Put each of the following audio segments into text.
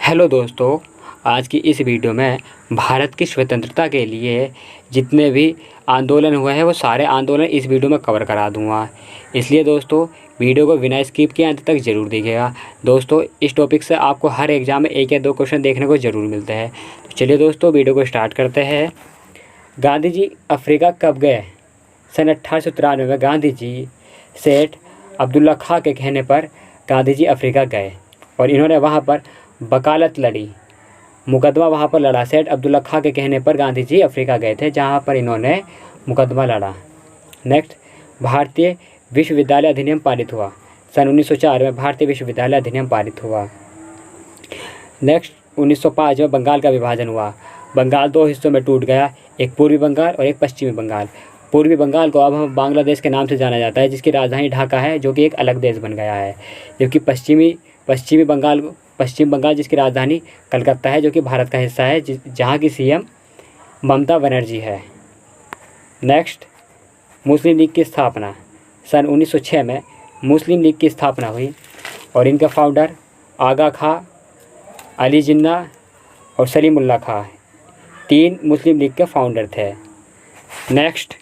Hello दोस्तों, आज की इस वीडियो में भारत की स्वतंत्रता के लिए जितने भी आंदोलन हुए हैं वो सारे आंदोलन इस वीडियो में कवर करा दूंगा। इसलिए दोस्तों वीडियो को बिना स्किप किए अंत तक ज़रूर देखिएगा। दोस्तों इस टॉपिक से आपको हर एग्ज़ाम में एक या दो क्वेश्चन देखने को ज़रूर मिलते हैं। तो चलिए दोस्तों वीडियो को स्टार्ट करते हैं। गांधी जी अफ्रीका कब गए? सन 1893 में गांधी जी सेठ अब्दुल्ला खां के कहने पर गांधी जी अफ्रीका गए और इन्होंने वहाँ पर वकालत लड़ी, मुकदमा वहाँ पर लड़ा। सेठ अब्दुल्ला खां के कहने पर गांधी जी अफ्रीका गए थे जहाँ पर इन्होंने मुकदमा लड़ा। नेक्स्ट, भारतीय विश्वविद्यालय अधिनियम पारित हुआ। सन 1904 में भारतीय विश्वविद्यालय अधिनियम पारित हुआ। नेक्स्ट, 1905 में बंगाल का विभाजन हुआ। बंगाल दो हिस्सों में टूट गया, एक पूर्वी बंगाल और एक पश्चिमी बंगाल। पूर्वी बंगाल को अब हम बांग्लादेश के नाम से जाना जाता है, जिसकी राजधानी ढाका है, जो कि एक अलग देश बन गया है। जबकि पश्चिम बंगाल जिसकी राजधानी कलकत्ता है, जो कि भारत का हिस्सा है, जहाँ की सीएम ममता बनर्जी है। नेक्स्ट, मुस्लिम लीग की स्थापना। सन 1906 में मुस्लिम लीग की स्थापना हुई और इनका फाउंडर आगा खां, अली जिन्ना और सलीमुल्लाह खां, तीन मुस्लिम लीग के फाउंडर थे। नेक्स्ट,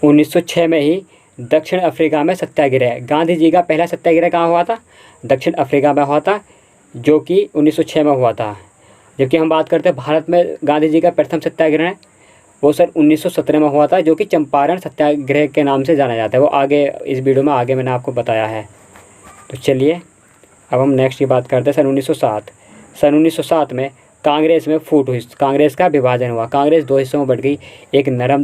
1906 में ही दक्षिण अफ्रीका में सत्याग्रह। गांधी जी का पहला सत्याग्रह कहाँ हुआ था? दक्षिण अफ्रीका में हुआ था, जो कि 1906 में हुआ था। जबकि हम बात करते हैं भारत में गांधी जी का प्रथम सत्याग्रह, वो सन 1917 में हुआ था, जो कि चंपारण सत्याग्रह के नाम से जाना जाता है। वो आगे इस वीडियो में आगे मैंने आपको बताया है। तो चलिए अब हम नेक्स्ट की बात करते हैं। सन 1907 में कांग्रेस में फूट हुई, कांग्रेस का विभाजन हुआ। कांग्रेस दो हिस्सों में बढ़ गई, एक नरम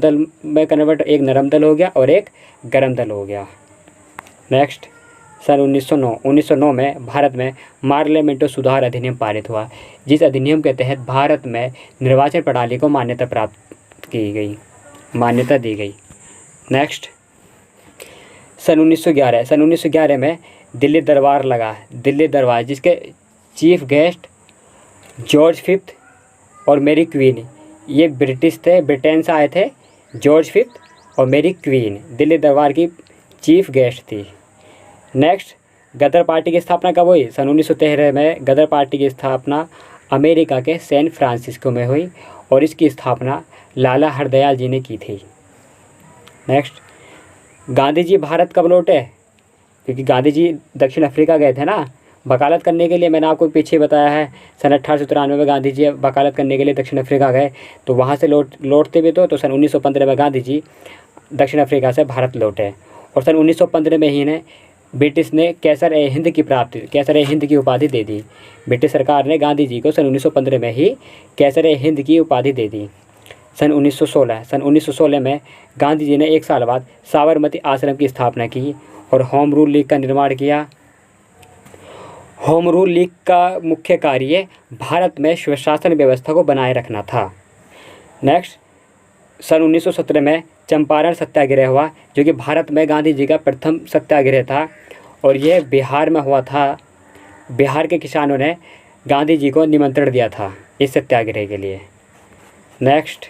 दल हो गया और एक गरम दल हो गया। नेक्स्ट, सन 1909 में भारत में पार्लियामेंट सुधार अधिनियम पारित हुआ, जिस अधिनियम के तहत भारत में निर्वाचन प्रणाली को मान्यता दी गई। नेक्स्ट, सन 1911 में दिल्ली दरबार लगा। दिल्ली दरबार जिसके चीफ गेस्ट जॉर्ज फिफ्थ और मेरी क्वीन, ये ब्रिटिश थे, ब्रिटेन से आए थे। जॉर्ज फिफ्थ और मेरी क्वीन दिल्ली दरबार की चीफ गेस्ट थी। नेक्स्ट, गदर पार्टी की स्थापना कब हुई? सन 1913 में गदर पार्टी की स्थापना अमेरिका के सैन फ्रांसिस्को में हुई और इसकी स्थापना लाला हरदयाल जी ने की थी। नेक्स्ट, गांधी जी भारत कब लौटे? क्योंकि गांधी जी दक्षिण अफ्रीका गए थे ना वकालत करने के लिए, मैंने आपको पीछे बताया है। सन 1893 में गांधी जी वकालत करने के लिए दक्षिण अफ्रीका गए, तो वहाँ से लौटते भी तो सन 1915 में गांधी जी दक्षिण अफ्रीका से भारत लौटे और सन 1915 में ही इन्हें ब्रिटिश ने कैसर ए हिंद की उपाधि दे दी। ब्रिटिश सरकार ने गांधी जी को सन 1915 में ही कैसर ए हिंद की उपाधि दे दी। सन 1916 में गांधी जी ने एक साल बाद साबरमती आश्रम की स्थापना की और होम रूल लीग का निर्माण किया। होम रूल लीग का मुख्य कार्य भारत में स्वशासन व्यवस्था को बनाए रखना था। नेक्स्ट, सन 1917 में चंपारण सत्याग्रह हुआ, जो कि भारत में गांधी जी का प्रथम सत्याग्रह था और यह बिहार में हुआ था। बिहार के किसानों ने गांधी जी को निमंत्रण दिया था इस सत्याग्रह के लिए। नेक्स्ट,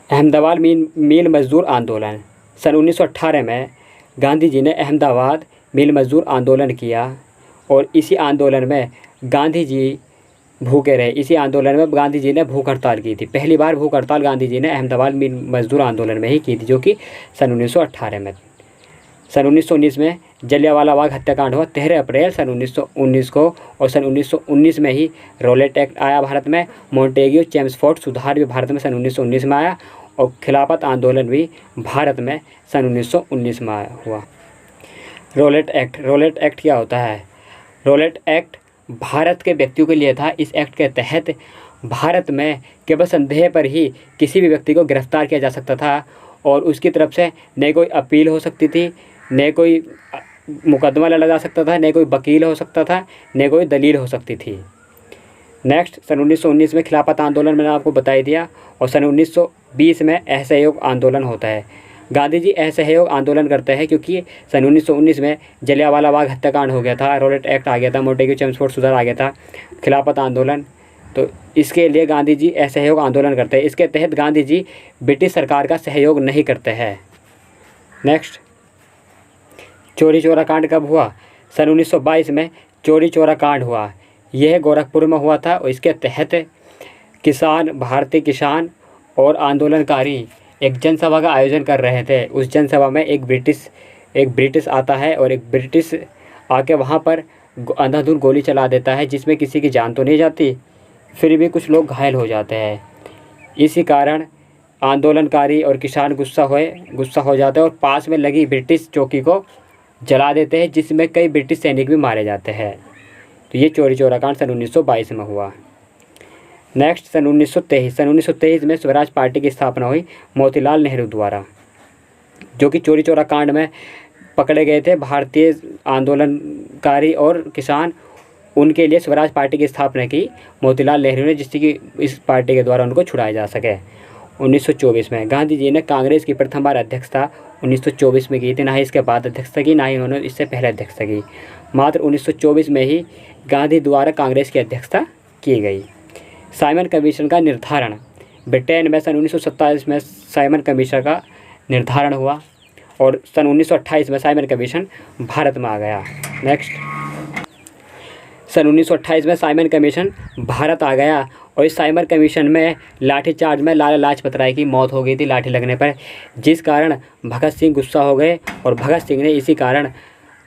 अहमदाबाद मिल मजदूर आंदोलन। सन 1918 में गांधी जी ने अहमदाबाद मिल मजदूर आंदोलन किया और इसी आंदोलन में गांधी जी भूखे रहे। इसी आंदोलन में गांधी जी ने भूख हड़ताल की थी। पहली बार भूख हड़ताल गांधी जी ने अहमदाबाद मिल मजदूर आंदोलन में ही की थी, जो कि सन 1918 में। सन 1919 में जलियांवाला बाग हत्याकांड हुआ 13 अप्रैल सन 1919 को और सन 1919 में ही रॉलेट एक्ट आया भारत में। मॉन्टेग्यू चेम्सफोर्ड सुधार भी भारत में सन 1919 में आया और खिलाफत आंदोलन भी भारत में सन 1919 में हुआ। रॉलेट एक्ट क्या होता है? रॉलेट एक्ट भारत के व्यक्तियों के लिए था। इस एक्ट के तहत भारत में केवल संदेह पर ही किसी भी व्यक्ति को गिरफ्तार किया जा सकता था और उसकी तरफ से न कोई अपील हो सकती थी, न कोई मुकदमा लड़ा जा सकता था, न कोई वकील हो सकता था, न कोई दलील हो सकती थी। नेक्स्ट, सन 1919 में खिलाफत आंदोलन मैंने आपको बता ही दिया और सन 1920 में असहयोग आंदोलन होता है। गांधी जी असहयोग आंदोलन करते हैं क्योंकि सन 1919 में जलियांवाला बाग हत्याकांड हो गया था, रॉलेट एक्ट आ गया था, मॉन्टेग्यू चेम्सफोर्ड सुधार आ गया था, खिलाफत आंदोलन, तो इसके लिए गांधी जी असहयोग आंदोलन करते हैं। इसके तहत गांधी जी ब्रिटिश सरकार का सहयोग नहीं करते हैं। नेक्स्ट, चौरी चौरा कांड कब हुआ? सन 1922 में चौरी चौरा कांड हुआ। यह गोरखपुर में हुआ था और इसके तहत किसान, भारतीय किसान और आंदोलनकारी एक जनसभा का आयोजन कर रहे थे। उस जनसभा में एक ब्रिटिश आता है और एक ब्रिटिश आके वहाँ पर अंधाधुंध गोली चला देता है, जिसमें किसी की जान तो नहीं जाती, फिर भी कुछ लोग घायल हो जाते हैं। इसी कारण आंदोलनकारी और किसान गुस्सा हो जाते हैं और पास में लगी ब्रिटिश चौकी को जला देते हैं, जिसमें कई ब्रिटिश सैनिक भी मारे जाते हैं। तो ये चौरी चौरा कांड सन 1922 में हुआ। नेक्स्ट सन 1923 में स्वराज पार्टी की स्थापना हुई मोतीलाल नेहरू द्वारा, जो कि चौरी चौरा कांड में पकड़े गए थे भारतीय आंदोलनकारी और किसान। उनके लिए स्वराज पार्टी की स्थापना की मोतीलाल नेहरू ने, जिससे कि इस पार्टी के द्वारा उनको छुड़ाया जा सके। 1924 में गांधी जी ने कांग्रेस की प्रथम बार अध्यक्षता 1924 में की थी। ना ही इसके बाद अध्यक्षता की, ना ही उन्होंने इससे पहले अध्यक्षता की। मात्र 1924 में ही गांधी द्वारा कांग्रेस की अध्यक्षता की गई। साइमन कमीशन का निर्धारण ब्रिटेन में सन 1927 में साइमन कमीशन का निर्धारण हुआ और सन 1928 में साइमन कमीशन भारत में आ गया। नेक्स्ट सन 1928 में साइमन कमीशन भारत आ गया और इस साइमन कमीशन में लाठीचार्ज में लाला लाजपत राय की मौत हो गई थी लाठी लगने पर, जिस कारण भगत सिंह गुस्सा हो गए और भगत सिंह ने इसी कारण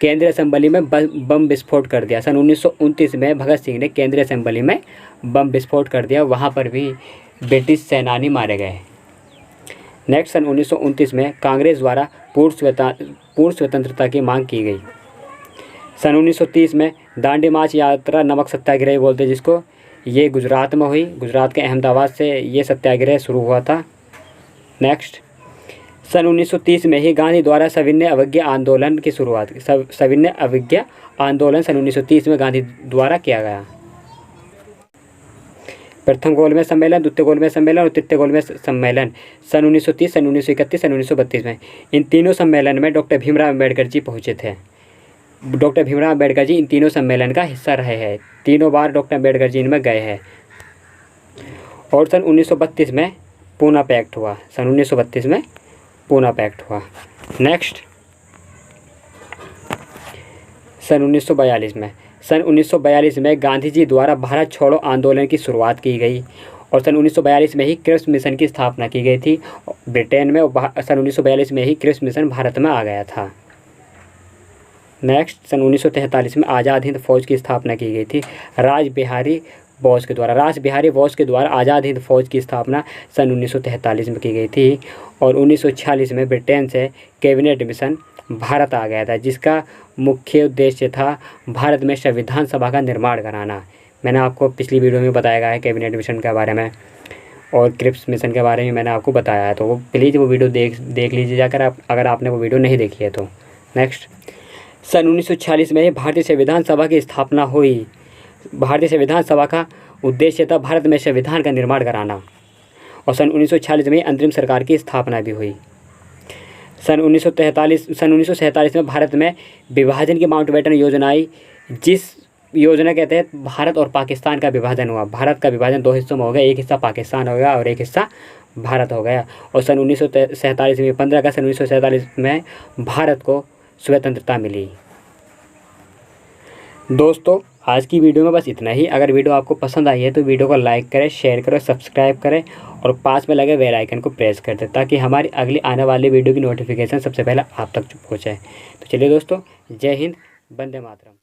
केंद्रीय असेंबली में बम विस्फोट कर दिया। सन 1929 में भगत सिंह ने केंद्रीय असेंबली में बम विस्फोट कर दिया, वहाँ पर भी ब्रिटिश सेनानी मारे गए। नेक्स्ट सन 1929 में कांग्रेस द्वारा पूर्ण स्वतंत्रता की मांग की गई। सन 1930 में दांडी मार्च यात्रा, नमक सत्याग्रह बोलते हैं जिसको, ये गुजरात में हुई। गुजरात के अहमदाबाद से ये सत्याग्रह शुरू हुआ था। नेक्स्ट सन 1930 में ही गांधी द्वारा सविनय अवज्ञा आंदोलन की शुरुआत। सविनय अवज्ञा आंदोलन सन 1930 में गांधी द्वारा किया गया। प्रथम गोलमेज सम्मेलन, द्वितीय गोलमेज सम्मेलन और तृतीय गोलमेज सम्मेलन सन 1930, सन 1931, सन 1932 में। इन तीनों सम्मेलन में डॉक्टर भीमराव अम्बेडकर जी पहुँचे थे। डॉक्टर भीमराव अम्बेडकर जी इन तीनों सम्मेलन का हिस्सा रहे हैं। तीनों बार डॉक्टर अम्बेडकर जी इनमें गए हैं। और सन 1932 में पूना पैक्ट हुआ। सन 1932 में पूना पैक्ट हुआ। नेक्स्ट सन 1942 में गांधी जी द्वारा भारत छोड़ो आंदोलन की शुरुआत की गई और सन 1942 में ही क्रिप्स मिशन की स्थापना की गई थी ब्रिटेन में। सन 1942 में ही क्रिप्स मिशन भारत में आ गया था। नेक्स्ट सन 1943 में आज़ाद हिंद फौज की स्थापना की गई थी रास बिहारी बोस के द्वारा आज़ाद हिंद फौज की स्थापना सन 1943 में की गई थी। और 1946 में ब्रिटेन से कैबिनेट मिशन भारत आ गया था, जिसका मुख्य उद्देश्य था भारत में संविधान सभा का निर्माण कराना। मैंने आपको पिछली वीडियो में बताया गया है कैबिनेट मिशन के बारे में और क्रिप्स मिशन के बारे में मैंने आपको बताया है, तो वो प्लीज़ वो वीडियो देख लीजिए जाकर, अगर आपने वो वीडियो नहीं देखी है तो। नेक्स्ट सन 1946 में भारतीय संविधान सभा की स्थापना हुई। भारतीय संविधान सभा का उद्देश्य था भारत में संविधान का निर्माण कराना और सन 1946 में अंतरिम सरकार की स्थापना भी हुई। सन 1947 में भारत में विभाजन की माउंटबेटन योजना आई, जिस योजना के तहत भारत और पाकिस्तान का विभाजन हुआ। भारत का विभाजन दो हिस्सों में हो गया, एक हिस्सा पाकिस्तान हो गया और एक हिस्सा भारत हो गया। और सन 1947 में 15 अगस्त 1947 में भारत को स्वतंत्रता मिली। दोस्तों आज की वीडियो में बस इतना ही। अगर वीडियो आपको पसंद आई है तो वीडियो को लाइक करें, शेयर करें, सब्सक्राइब करें और पास में लगे बेल आइकन को प्रेस कर दें, ताकि हमारी अगली आने वाली वीडियो की नोटिफिकेशन सबसे पहले आप तक पहुँचे। तो चलिए दोस्तों, जय हिंद, वंदे मातरम।